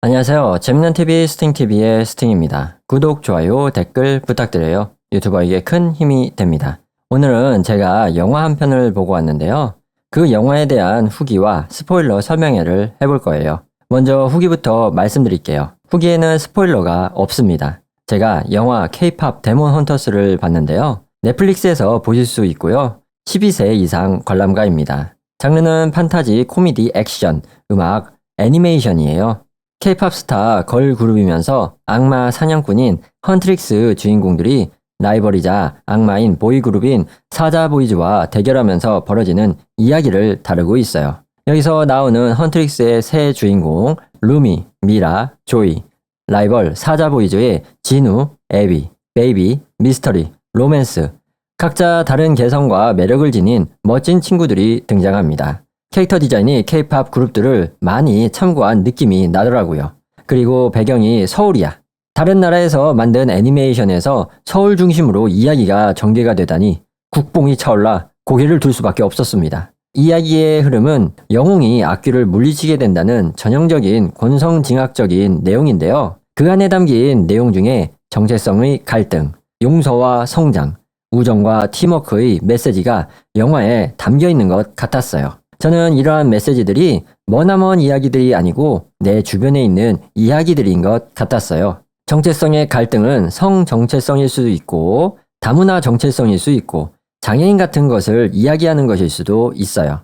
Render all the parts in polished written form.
안녕하세요. 재밌는 TV 스팅TV의 스팅입니다. 구독, 좋아요, 댓글 부탁드려요. 유튜버에게 큰 힘이 됩니다. 오늘은 제가 영화 한 편을 보고 왔는데요. 그 영화에 대한 후기와 스포일러 설명회를 해볼 거예요. 먼저 후기부터 말씀드릴게요. 후기에는 스포일러가 없습니다. 제가 영화 K-POP 데몬 헌터스를 봤는데요. 넷플릭스에서 보실 수 있고요. 12세 이상 관람가입니다. 장르는 판타지, 코미디, 액션, 음악, 애니메이션이에요. K-POP 스타 걸 그룹이면서 악마 사냥꾼인 헌트릭스 주인공들이 라이벌이자 악마인 보이 그룹인 사자 보이즈와 대결하면서 벌어지는 이야기를 다루고 있어요. 여기서 나오는 헌트릭스의 세 주인공 루미, 미라, 조이, 라이벌 사자 보이즈의 진우, 에비, 베이비, 미스터리, 로맨스 각자 다른 개성과 매력을 지닌 멋진 친구들이 등장합니다. 캐릭터 디자인이 K-POP 그룹들을 많이 참고한 느낌이 나더라고요. 그리고 배경이 서울이야. 다른 나라에서 만든 애니메이션에서 서울 중심으로 이야기가 전개가 되다니 국뽕이 차올라 고개를 들 수밖에 없었습니다. 이야기의 흐름은 영웅이 악귀를 물리치게 된다는 전형적인 권성징악적인 내용인데요. 그 안에 담긴 내용 중에 정체성의 갈등, 용서와 성장, 우정과 팀워크의 메시지가 영화에 담겨 있는 것 같았어요. 저는 이러한 메시지들이 머나먼 이야기들이 아니고 내 주변에 있는 이야기들인 것 같았어요. 정체성의 갈등은 성 정체성일 수도 있고 다문화 정체성일 수 있고 장애인 같은 것을 이야기하는 것일 수도 있어요.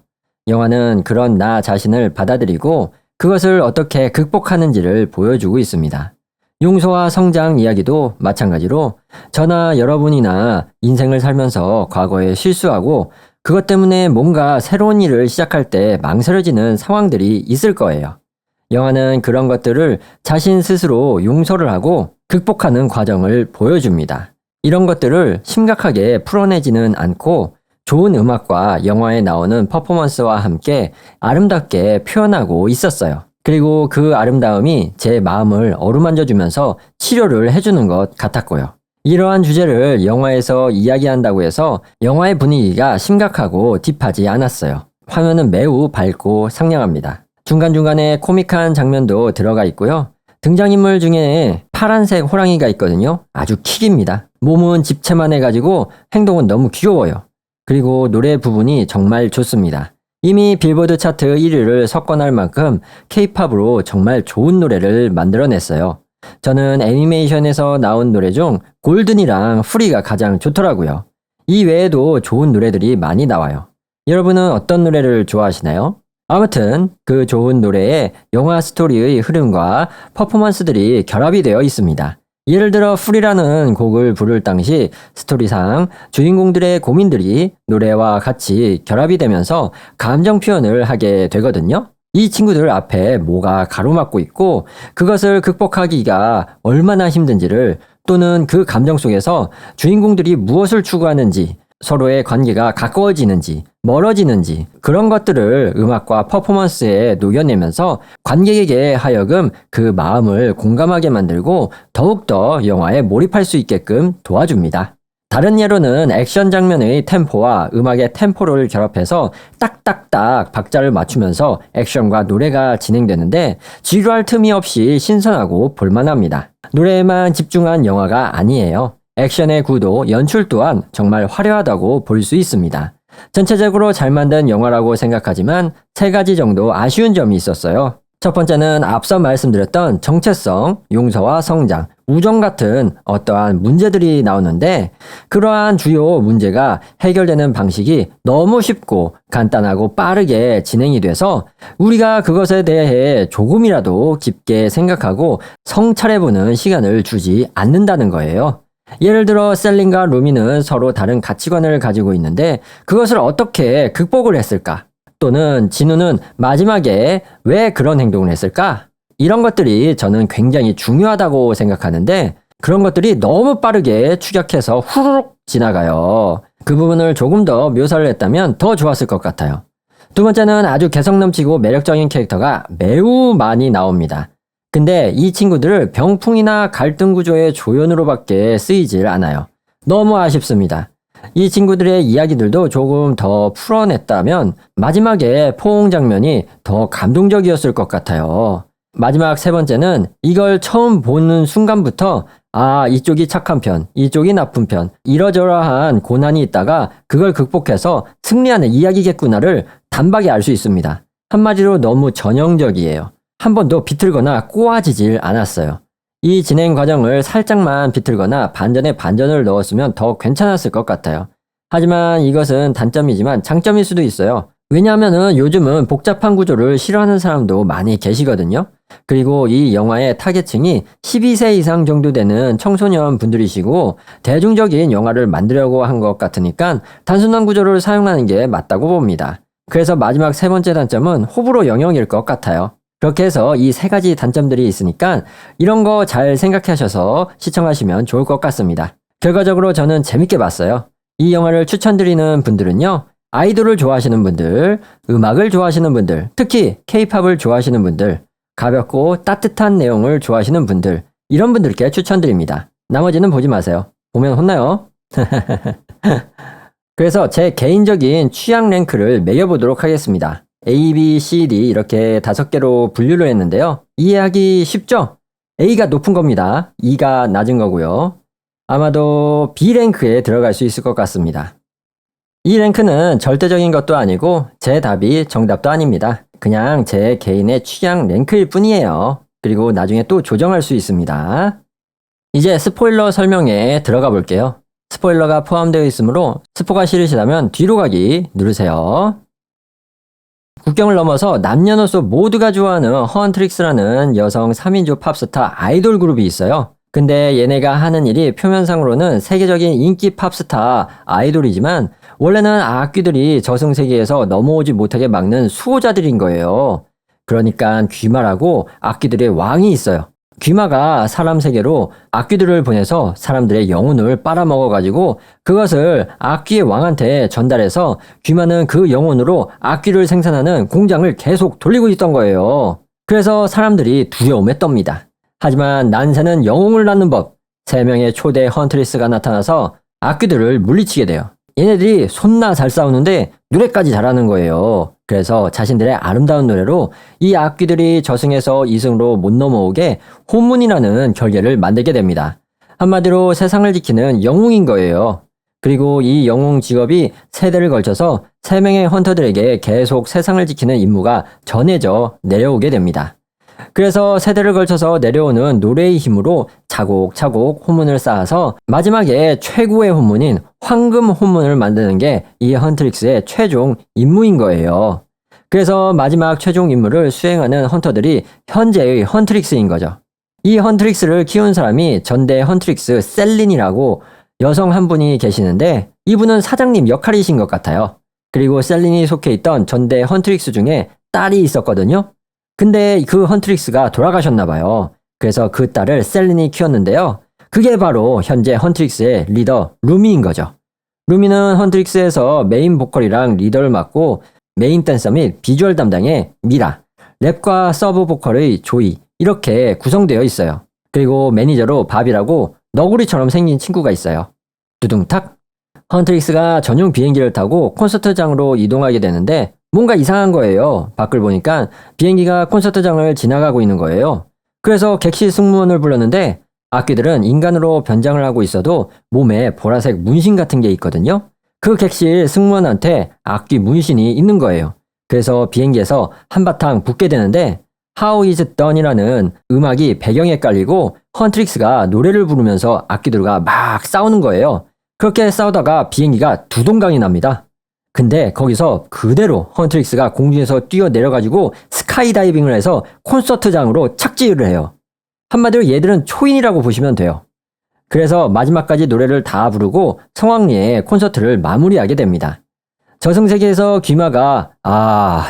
영화는 그런 나 자신을 받아들이고 그것을 어떻게 극복하는지를 보여주고 있습니다. 용서와 성장 이야기도 마찬가지로 저나 여러분이나 인생을 살면서 과거에 실수하고 그것 때문에 뭔가 새로운 일을 시작할 때 망설여지는 상황들이 있을 거예요. 영화는 그런 것들을 자신 스스로 용서를 하고 극복하는 과정을 보여줍니다. 이런 것들을 심각하게 풀어내지는 않고 좋은 음악과 영화에 나오는 퍼포먼스와 함께 아름답게 표현하고 있었어요. 그리고 그 아름다움이 제 마음을 어루만져주면서 치료를 해주는 것 같았고요. 이러한 주제를 영화에서 이야기한다고 해서 영화의 분위기가 심각하고 딥하지 않았어요. 화면은 매우 밝고 상냥합니다. 중간중간에 코믹한 장면도 들어가 있고요. 등장인물 중에 파란색 호랑이가 있거든요. 아주 킥입니다. 몸은 집채만 해가지고 행동은 너무 귀여워요. 그리고 노래 부분이 정말 좋습니다. 이미 빌보드 차트 1위를 석권할 만큼 K-POP으로 정말 좋은 노래를 만들어냈어요. 저는 애니메이션에서 나온 노래 중 골든이랑 프리가 가장 좋더라고요. 이 외에도 좋은 노래들이 많이 나와요. 여러분은 어떤 노래를 좋아하시나요? 아무튼 그 좋은 노래에 영화 스토리의 흐름과 퍼포먼스들이 결합이 되어 있습니다. 예를 들어 프리라는 곡을 부를 당시 스토리상 주인공들의 고민들이 노래와 같이 결합이 되면서 감정 표현을 하게 되거든요. 이 친구들 앞에 뭐가 가로막고 있고 그것을 극복하기가 얼마나 힘든지를 또는 그 감정 속에서 주인공들이 무엇을 추구하는지 서로의 관계가 가까워지는지 멀어지는지 그런 것들을 음악과 퍼포먼스에 녹여내면서 관객에게 하여금 그 마음을 공감하게 만들고 더욱더 영화에 몰입할 수 있게끔 도와줍니다. 다른 예로는 액션 장면의 템포와 음악의 템포를 결합해서 딱딱딱 박자를 맞추면서 액션과 노래가 진행되는데 지루할 틈이 없이 신선하고 볼만합니다. 노래에만 집중한 영화가 아니에요. 액션의 구도, 연출 또한 정말 화려하다고 볼 수 있습니다. 전체적으로 잘 만든 영화라고 생각하지만 3가지 정도 아쉬운 점이 있었어요. 첫 번째는 앞서 말씀드렸던 정체성, 용서와 성장, 우정 같은 어떠한 문제들이 나오는데 그러한 주요 문제가 해결되는 방식이 너무 쉽고 간단하고 빠르게 진행이 돼서 우리가 그것에 대해 조금이라도 깊게 생각하고 성찰해보는 시간을 주지 않는다는 거예요. 예를 들어 셀린과 루미는 서로 다른 가치관을 가지고 있는데 그것을 어떻게 극복을 했을까? 또는 진우는 마지막에 왜 그런 행동을 했을까? 이런 것들이 저는 굉장히 중요하다고 생각하는데 그런 것들이 너무 빠르게 추격해서 후루룩 지나가요. 그 부분을 조금 더 묘사를 했다면 더 좋았을 것 같아요. 두 번째는 아주 개성 넘치고 매력적인 캐릭터가 매우 많이 나옵니다. 근데 이 친구들을 병풍이나 갈등 구조의 조연으로밖에 쓰이질 않아요. 너무 아쉽습니다. 이 친구들의 이야기들도 조금 더 풀어냈다면 마지막에 포옹 장면이 더 감동적이었을 것 같아요. 마지막 세 번째는 이걸 처음 보는 순간부터 이쪽이 착한 편, 이쪽이 나쁜 편, 이러저러한 고난이 있다가 그걸 극복해서 승리하는 이야기겠구나를 단박에 알 수 있습니다. 한마디로 너무 전형적이에요. 한 번도 비틀거나 꼬아지질 않았어요. 이 진행 과정을 살짝만 비틀거나 반전에 반전을 넣었으면 더 괜찮았을 것 같아요. 하지만 이것은 단점이지만 장점일 수도 있어요. 왜냐하면 요즘은 복잡한 구조를 싫어하는 사람도 많이 계시거든요. 그리고 이 영화의 타겟층이 12세 이상 정도 되는 청소년 분들이시고 대중적인 영화를 만들려고 한 것 같으니까 단순한 구조를 사용하는 게 맞다고 봅니다. 그래서 마지막 세 번째 단점은 호불호 영역일 것 같아요. 그렇게 해서 이 세 가지 단점들이 있으니까 이런 거 잘 생각하셔서 시청하시면 좋을 것 같습니다. 결과적으로 저는 재밌게 봤어요. 이 영화를 추천드리는 분들은요. 아이돌을 좋아하시는 분들, 음악을 좋아하시는 분들, 특히 K-팝을 좋아하시는 분들, 가볍고 따뜻한 내용을 좋아하시는 분들, 이런 분들께 추천드립니다. 나머지는 보지 마세요. 보면 혼나요. 그래서 제 개인적인 취향 랭크를 매겨보도록 하겠습니다. A, B, C, D 이렇게 5개로 분류를 했는데요. 이해하기 쉽죠? A가 높은 겁니다. E가 낮은 거고요. 아마도 B 랭크에 들어갈 수 있을 것 같습니다. 이 랭크는 절대적인 것도 아니고 제 답이 정답도 아닙니다. 그냥 제 개인의 취향 랭크일 뿐이에요. 그리고 나중에 또 조정할 수 있습니다. 이제 스포일러 설명에 들어가 볼게요. 스포일러가 포함되어 있으므로 스포가 싫으시다면 뒤로 가기 누르세요. 국경을 넘어서 남녀노소 모두가 좋아하는 헌트릭스라는 여성 3인조 팝스타 아이돌 그룹이 있어요. 근데 얘네가 하는 일이 표면상으로는 세계적인 인기 팝스타 아이돌이지만 원래는 악귀들이 저승세계에서 넘어오지 못하게 막는 수호자들인 거예요. 그러니까 귀마라고 악귀들의 왕이 있어요. 귀마가 사람 세계로 악귀들을 보내서 사람들의 영혼을 빨아먹어가지고 그것을 악귀의 왕한테 전달해서 귀마는 그 영혼으로 악귀를 생산하는 공장을 계속 돌리고 있던 거예요. 그래서 사람들이 두려움에 떱니다. 하지만 난세는 영웅을 낳는 법, 3명의 초대 헌트리스가 나타나서 악귀들을 물리치게 돼요. 얘네들이 손나 잘 싸우는데 노래까지 잘하는 거예요. 그래서 자신들의 아름다운 노래로 이 악귀들이 저승에서 이승으로 못 넘어오게 혼문이라는 결계를 만들게 됩니다. 한마디로 세상을 지키는 영웅인 거예요. 그리고 이 영웅 직업이 세대를 걸쳐서 3명의 헌터들에게 계속 세상을 지키는 임무가 전해져 내려오게 됩니다. 그래서 세대를 걸쳐서 내려오는 노래의 힘으로 차곡차곡 혼문을 쌓아서 마지막에 최고의 혼문인 황금 혼문을 만드는 게 이 헌트릭스의 최종 임무인 거예요. 그래서 마지막 최종 임무를 수행하는 헌터들이 현재의 헌트릭스인 거죠. 이 헌트릭스를 키운 사람이 전대 헌트릭스 셀린이라고 여성 한 분이 계시는데 이분은 사장님 역할이신 것 같아요. 그리고 셀린이 속해 있던 전대 헌트릭스 중에 딸이 있었거든요. 근데 그 헌트릭스가 돌아가셨나 봐요. 그래서 그 딸을 셀린이 키웠는데요. 그게 바로 현재 헌트릭스의 리더 루미인 거죠. 루미는 헌트릭스에서 메인 보컬이랑 리더를 맡고 메인 댄서 및 비주얼 담당의 미라, 랩과 서브 보컬의 조이 이렇게 구성되어 있어요. 그리고 매니저로 밥이라고 너구리처럼 생긴 친구가 있어요. 두둥탁! 헌트릭스가 전용 비행기를 타고 콘서트장으로 이동하게 되는데 뭔가 이상한 거예요. 밖을 보니까 비행기가 콘서트장을 지나가고 있는 거예요. 그래서 객실 승무원을 불렀는데 악귀들은 인간으로 변장을 하고 있어도 몸에 보라색 문신 같은 게 있거든요. 그 객실 승무원한테 악귀 문신이 있는 거예요. 그래서 비행기에서 한바탕 붙게 되는데 How is it done이라는 음악이 배경에 깔리고 헌트릭스가 노래를 부르면서 악귀들과 막 싸우는 거예요. 그렇게 싸우다가 비행기가 두동강이 납니다. 근데 거기서 그대로 헌트릭스가 공중에서 뛰어 내려가지고 스카이다이빙을 해서 콘서트장으로 착지를 해요. 한마디로 얘들은 초인이라고 보시면 돼요. 그래서 마지막까지 노래를 다 부르고 성황리에 콘서트를 마무리하게 됩니다. 저승세계에서 귀마가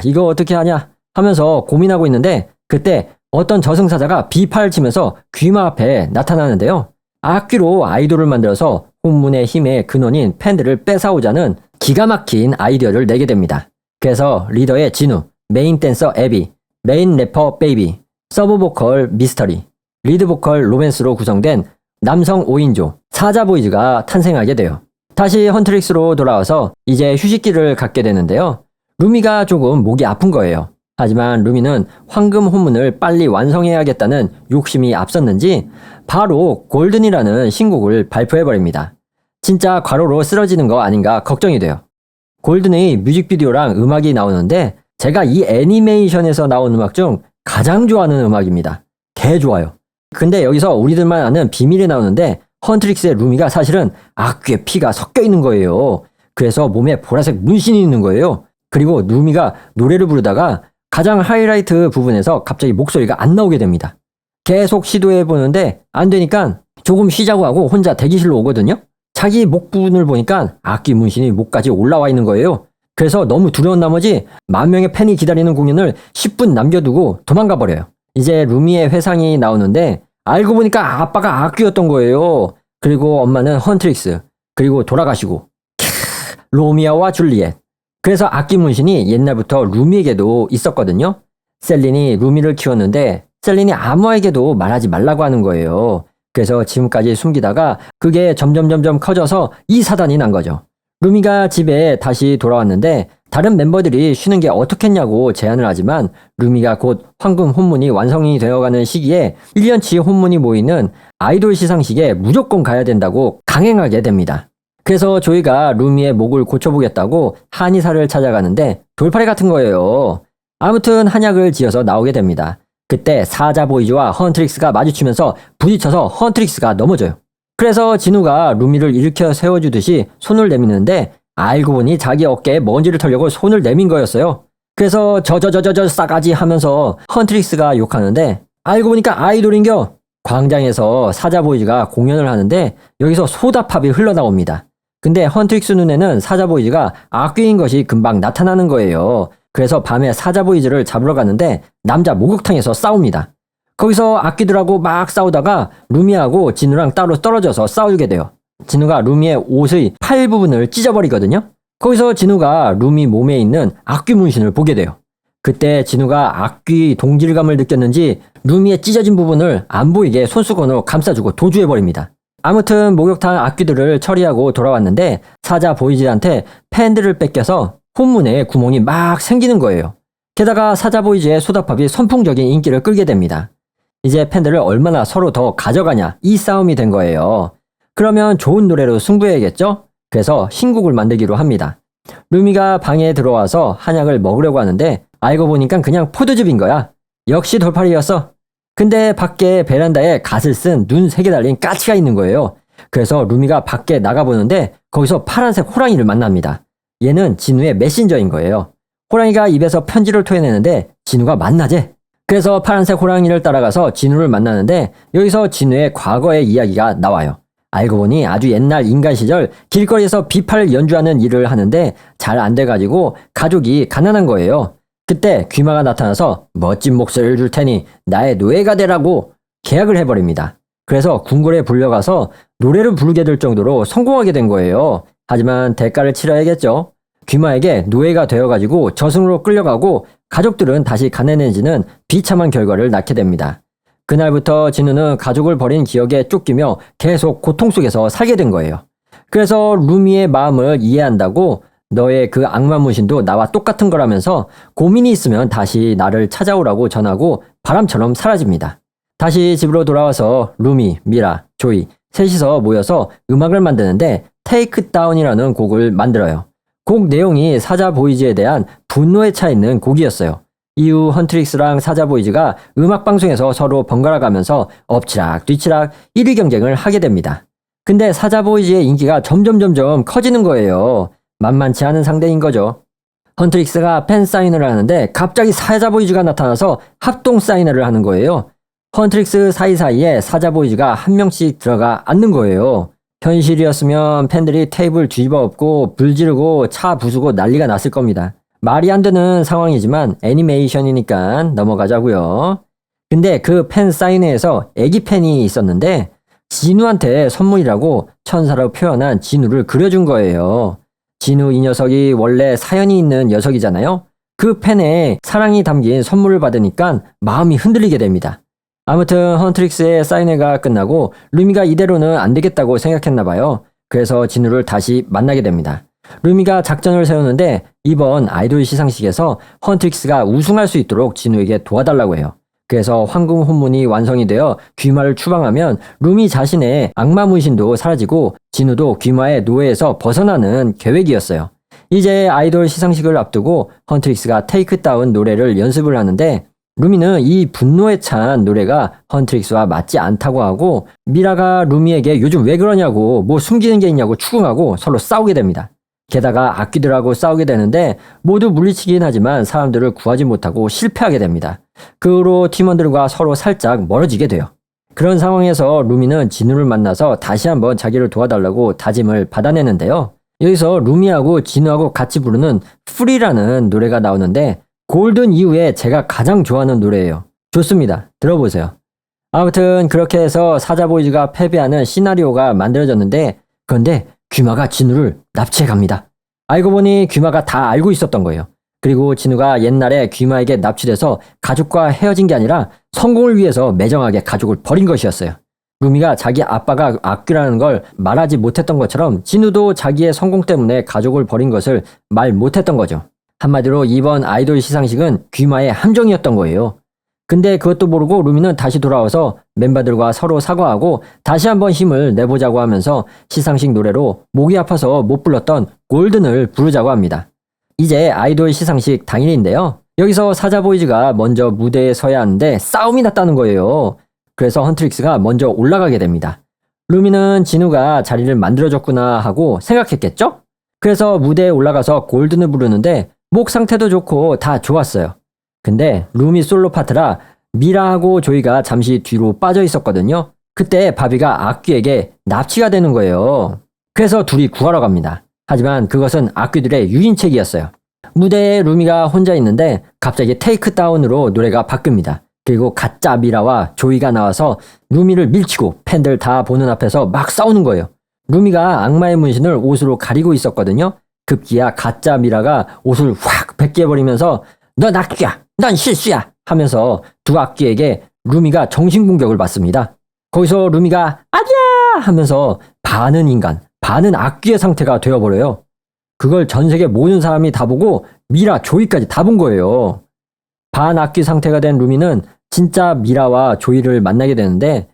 이거 어떻게 하냐 하면서 고민하고 있는데 그때 어떤 저승사자가 비팔을 치면서 귀마 앞에 나타나는데요. 악귀로 아이돌을 만들어서 혼문의 힘의 근원인 팬들을 뺏어오자는 기가 막힌 아이디어를 내게 됩니다. 그래서 리더의 진우, 메인 댄서 에비, 메인 래퍼 베이비, 서브 보컬 미스터리, 리드 보컬 로맨스로 구성된 남성 5인조 사자보이즈가 탄생하게 돼요. 다시 헌트릭스로 돌아와서 이제 휴식기를 갖게 되는데요. 루미가 조금 목이 아픈 거예요. 하지만 루미는 황금 혼문을 빨리 완성해야겠다는 욕심이 앞섰는지 바로 골든이라는 신곡을 발표해버립니다. 진짜 과로로 쓰러지는 거 아닌가 걱정이 돼요. 골든의 뮤직비디오랑 음악이 나오는데 제가 이 애니메이션에서 나온 음악 중 가장 좋아하는 음악입니다. 개 좋아요. 근데 여기서 우리들만 아는 비밀이 나오는데 헌트릭스의 루미가 사실은 악귀의 피가 섞여 있는 거예요. 그래서 몸에 보라색 문신이 있는 거예요. 그리고 루미가 노래를 부르다가 가장 하이라이트 부분에서 갑자기 목소리가 안 나오게 됩니다. 계속 시도해보는데 안 되니까 조금 쉬자고 하고 혼자 대기실로 오거든요. 자기 목 부분을 보니까 악귀 문신이 목까지 올라와 있는 거예요. 그래서 너무 두려운 나머지 10,000명의 팬이 기다리는 공연을 10분 남겨두고 도망가 버려요. 이제 루미의 회상이 나오는데 알고 보니까 아빠가 악귀였던 거예요. 그리고 엄마는 헌트릭스. 그리고 돌아가시고 로미오와 줄리엣. 그래서 악귀 문신이 옛날부터 루미에게도 있었거든요. 셀린이 루미를 키웠는데 셀린이 아무에게도 말하지 말라고 하는 거예요. 그래서 지금까지 숨기다가 그게 점점 커져서 이 사단이 난 거죠. 루미가 집에 다시 돌아왔는데 다른 멤버들이 쉬는 게 어떻겠냐고 제안을 하지만 루미가 곧 황금 혼문이 완성이 되어가는 시기에 1년치 혼문이 모이는 아이돌 시상식에 무조건 가야 된다고 강행하게 됩니다. 그래서 조이가 루미의 목을 고쳐보겠다고 한의사를 찾아가는데 돌팔이 같은 거예요. 아무튼 한약을 지어서 나오게 됩니다. 그때 사자 보이즈와 헌트릭스가 마주치면서 부딪혀서 헌트릭스가 넘어져요. 그래서 진우가 루미를 일으켜 세워주듯이 손을 내미는데 알고 보니 자기 어깨에 먼지를 털려고 손을 내민 거였어요. 그래서 저 싸가지 하면서 헌트릭스가 욕하는데 알고 보니까 아이돌인겨. 광장에서 사자 보이즈가 공연을 하는데 여기서 소다팝이 흘러나옵니다. 근데 헌트릭스 눈에는 사자 보이즈가 악귀인 것이 금방 나타나는 거예요. 그래서 밤에 사자 보이즈를 잡으러 가는데 남자 목욕탕에서 싸웁니다. 거기서 악귀들하고 막 싸우다가 루미하고 진우랑 따로 떨어져서 싸우게 돼요. 진우가 루미의 옷의 팔 부분을 찢어버리거든요. 거기서 진우가 루미 몸에 있는 악귀 문신을 보게 돼요. 그때 진우가 악귀 동질감을 느꼈는지 루미의 찢어진 부분을 안 보이게 손수건으로 감싸주고 도주해버립니다. 아무튼 목욕탕 악귀들을 처리하고 돌아왔는데 사자 보이즈한테 팬들을 뺏겨서 혼문에 구멍이 막 생기는 거예요. 게다가 사자 보이즈의 소다팝이 선풍적인 인기를 끌게 됩니다. 이제 팬들을 얼마나 서로 더 가져가냐 이 싸움이 된 거예요. 그러면 좋은 노래로 승부해야겠죠? 그래서 신곡을 만들기로 합니다. 루미가 방에 들어와서 한약을 먹으려고 하는데 알고 보니까 그냥 포도즙인 거야. 역시 돌팔이였어. 근데 밖에 베란다에 갓을 쓴 눈 3개 달린 까치가 있는 거예요. 그래서 루미가 밖에 나가보는데 거기서 파란색 호랑이를 만납니다. 얘는 진우의 메신저인 거예요. 호랑이가 입에서 편지를 토해내는데 진우가 만나재. 그래서 파란색 호랑이를 따라가서 진우를 만나는데 여기서 진우의 과거의 이야기가 나와요. 알고 보니 아주 옛날 인간 시절 길거리에서 비팔 연주하는 일을 하는데 잘 안 돼가지고 가족이 가난한 거예요. 그때 귀마가 나타나서 멋진 목소리를 줄 테니 나의 노예가 되라고 계약을 해버립니다. 그래서 궁궐에 불려가서 노래를 부르게 될 정도로 성공하게 된 거예요. 하지만 대가를 치러야겠죠. 귀마에게 노예가 되어가지고 저승으로 끌려가고 가족들은 다시 가난해지는 비참한 결과를 낳게 됩니다. 그날부터 진우는 가족을 버린 기억에 쫓기며 계속 고통 속에서 살게 된 거예요. 그래서 루미의 마음을 이해한다고 너의 그 악마 문신도 나와 똑같은 거라면서 고민이 있으면 다시 나를 찾아오라고 전하고 바람처럼 사라집니다. 다시 집으로 돌아와서 루미, 미라, 조이 셋이서 모여서 음악을 만드는데 테이크 다운이라는 곡을 만들어요. 곡 내용이 사자 보이즈에 대한 분노에 차 있는 곡이었어요. 이후 헌트릭스랑 사자 보이즈가 음악방송에서 서로 번갈아 가면서 엎치락 뒤치락 1위 경쟁을 하게 됩니다. 근데 사자 보이즈의 인기가 점점 커지는 거예요. 만만치 않은 상대인 거죠. 헌트릭스가 팬 사인회를 하는데 갑자기 사자 보이즈가 나타나서 합동 사인회를 하는 거예요. 헌트릭스 사이사이에 사자 보이즈가 한 명씩 들어가 앉는 거예요. 현실이었으면 팬들이 테이블 뒤집어 엎고 불 지르고 차 부수고 난리가 났을 겁니다. 말이 안 되는 상황이지만 애니메이션이니까 넘어가자고요. 근데 그 팬 사인회에서 애기 팬이 있었는데 진우한테 선물이라고 천사로 표현한 진우를 그려준 거예요. 진우 이 녀석이 원래 사연이 있는 녀석이잖아요. 그 팬에 사랑이 담긴 선물을 받으니까 마음이 흔들리게 됩니다. 아무튼 헌트릭스의 사인회가 끝나고 루미가 이대로는 안 되겠다고 생각했나 봐요. 그래서 진우를 다시 만나게 됩니다. 루미가 작전을 세우는데 이번 아이돌 시상식에서 헌트릭스가 우승할 수 있도록 진우에게 도와달라고 해요. 그래서 황금 혼문이 완성이 되어 귀마를 추방하면 루미 자신의 악마 문신도 사라지고 진우도 귀마의 노예에서 벗어나는 계획이었어요. 이제 아이돌 시상식을 앞두고 헌트릭스가 테이크 다운 노래를 연습을 하는데 루미는 이 분노에 찬 노래가 헌트릭스와 맞지 않다고 하고 미라가 루미에게 요즘 왜 그러냐고 뭐 숨기는 게 있냐고 추궁하고 서로 싸우게 됩니다. 게다가 악귀들하고 싸우게 되는데 모두 물리치긴 하지만 사람들을 구하지 못하고 실패하게 됩니다. 그 후로 팀원들과 서로 살짝 멀어지게 돼요. 그런 상황에서 루미는 진우를 만나서 다시 한번 자기를 도와달라고 다짐을 받아내는데요. 여기서 루미하고 진우하고 같이 부르는 프리라는 노래가 나오는데 골든 이후에 제가 가장 좋아하는 노래예요. 좋습니다. 들어보세요. 아무튼 그렇게 해서 사자보이즈가 패배하는 시나리오가 만들어졌는데 그런데 귀마가 진우를 납치해 갑니다. 알고 보니 귀마가 다 알고 있었던 거예요. 그리고 진우가 옛날에 귀마에게 납치돼서 가족과 헤어진 게 아니라 성공을 위해서 매정하게 가족을 버린 것이었어요. 루미가 자기 아빠가 악귀라는 걸 말하지 못했던 것처럼 진우도 자기의 성공 때문에 가족을 버린 것을 말 못했던 거죠. 한마디로 이번 아이돌 시상식은 귀마의 함정이었던 거예요. 근데 그것도 모르고 루미는 다시 돌아와서 멤버들과 서로 사과하고 다시 한번 힘을 내보자고 하면서 시상식 노래로 목이 아파서 못 불렀던 골든을 부르자고 합니다. 이제 아이돌 시상식 당일인데요. 여기서 사자보이즈가 먼저 무대에 서야 하는데 싸움이 났다는 거예요. 그래서 헌트릭스가 먼저 올라가게 됩니다. 루미는 진우가 자리를 만들어줬구나 하고 생각했겠죠? 그래서 무대에 올라가서 골든을 부르는데 목 상태도 좋고 다 좋았어요. 근데 루미 솔로 파트라 미라하고 조이가 잠시 뒤로 빠져 있었거든요. 그때 바비가 악귀에게 납치가 되는 거예요. 그래서 둘이 구하러 갑니다. 하지만 그것은 악귀들의 유인책이었어요. 무대에 루미가 혼자 있는데 갑자기 테이크 다운으로 노래가 바뀝니다. 그리고 가짜 미라와 조이가 나와서 루미를 밀치고 팬들 다 보는 앞에서 막 싸우는 거예요. 루미가 악마의 문신을 옷으로 가리고 있었거든요. 급기야 가짜 미라가 옷을 확 벗겨버리면서 넌 악귀야, 넌 실수야 하면서 두 악귀에게 루미가 정신공격을 받습니다. 거기서 루미가 아니야 하면서 반은 인간, 반은 악귀의 상태가 되어버려요. 그걸 전 세계 모든 사람이 다 보고 미라, 조이까지 다 본 거예요. 반악귀 상태가 된 루미는 진짜 미라와 조이를 만나게 되는데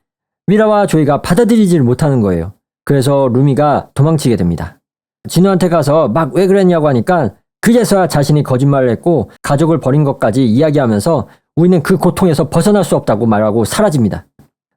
미라와 조이가 받아들이질 못하는 거예요. 그래서 루미가 도망치게 됩니다. 진우한테 가서 막 왜 그랬냐고 하니까 그제서야 자신이 거짓말을 했고 가족을 버린 것까지 이야기하면서 우리는 그 고통에서 벗어날 수 없다고 말하고 사라집니다.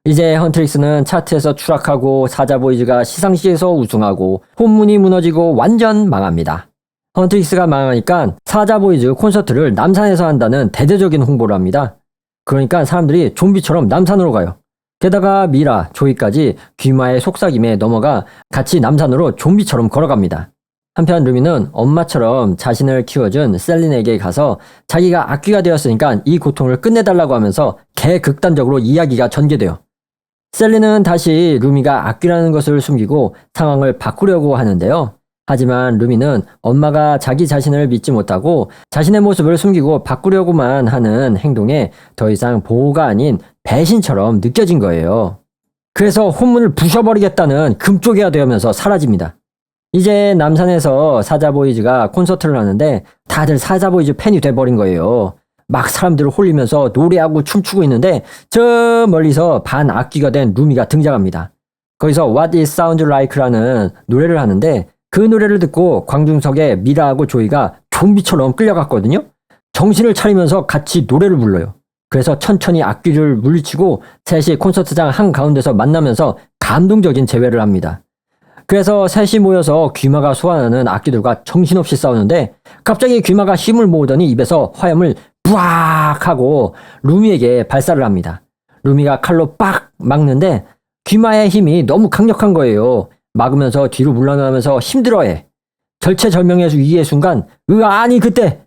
이제 헌트릭스는 차트에서 추락하고 사자보이즈가 시상식에서 우승하고 혼문이 무너지고 완전 망합니다. 헌트릭스가 망하니까 사자보이즈 콘서트를 남산에서 한다는 대대적인 홍보를 합니다. 그러니까 사람들이 좀비처럼 남산으로 가요. 게다가 미라, 조이까지 귀마의 속삭임에 넘어가 같이 남산으로 좀비처럼 걸어갑니다. 한편 루미는 엄마처럼 자신을 키워준 셀린에게 가서 자기가 악귀가 되었으니까 이 고통을 끝내달라고 하면서 개극단적으로 이야기가 전개돼요. 셀린은 다시 루미가 악귀라는 것을 숨기고 상황을 바꾸려고 하는데요. 하지만 루미는 엄마가 자기 자신을 믿지 못하고 자신의 모습을 숨기고 바꾸려고만 하는 행동에 더 이상 보호가 아닌 배신처럼 느껴진 거예요. 그래서 혼문을 부셔버리겠다는 금쪽이가 되면서 사라집니다. 이제 남산에서 사자보이즈가 콘서트를 하는데 다들 사자보이즈 팬이 돼버린 거예요. 막 사람들을 홀리면서 노래하고 춤추고 있는데 저 멀리서 반악귀가 된 루미가 등장합니다. 거기서 What It Sounds Like라는 노래를 하는데 그 노래를 듣고 광중석에 미라하고 조이가 좀비처럼 끌려갔거든요. 정신을 차리면서 같이 노래를 불러요. 그래서 천천히 악귀를 물리치고 셋이 콘서트장 한가운데서 만나면서 감동적인 재회를 합니다. 그래서 셋이 모여서 귀마가 소환하는 악귀들과 정신없이 싸우는데 갑자기 귀마가 힘을 모으더니 입에서 화염을 부악 하고 루미에게 발사를 합니다. 루미가 칼로 빡 막는데 귀마의 힘이 너무 강력한 거예요. 막으면서 뒤로 물러나면서 힘들어해. 절체절명의 위기의 순간 아니 그때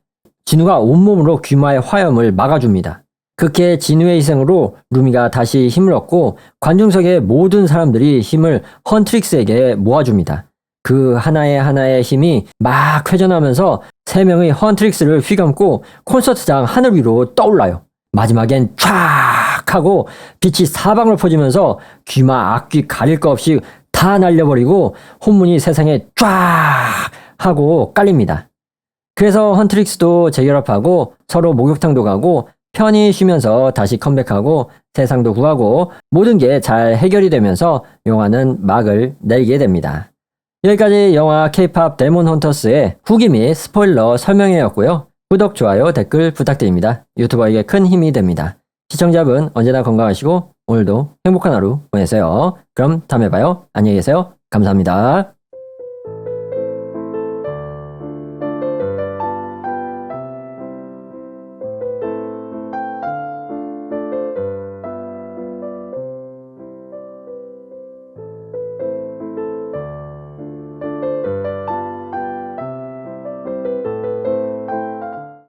진우가 온몸으로 귀마의 화염을 막아줍니다. 그렇게 진우의 희생으로 루미가 다시 힘을 얻고 관중석의 모든 사람들이 힘을 헌트릭스에게 모아줍니다. 그 하나의 힘이 막 회전하면서 세 명의 헌트릭스를 휘감고 콘서트장 하늘 위로 떠올라요. 마지막엔 촥 하고 빛이 사방을 퍼지면서 귀마 악귀 가릴 거 없이 다 날려버리고 혼문이 세상에 쫙 하고 깔립니다. 그래서 헌트릭스도 재결합하고 서로 목욕탕도 가고 편히 쉬면서 다시 컴백하고 세상도 구하고 모든 게 잘 해결이 되면서 영화는 막을 내리게 됩니다. 여기까지 영화 K-POP 데몬 헌터스의 후기 및 스포일러 설명회였고요. 구독, 좋아요, 댓글 부탁드립니다. 유튜버에게 큰 힘이 됩니다. 시청자분 언제나 건강하시고 오늘도 행복한 하루 보내세요. 그럼 다음에 봐요. 안녕히 계세요. 감사합니다.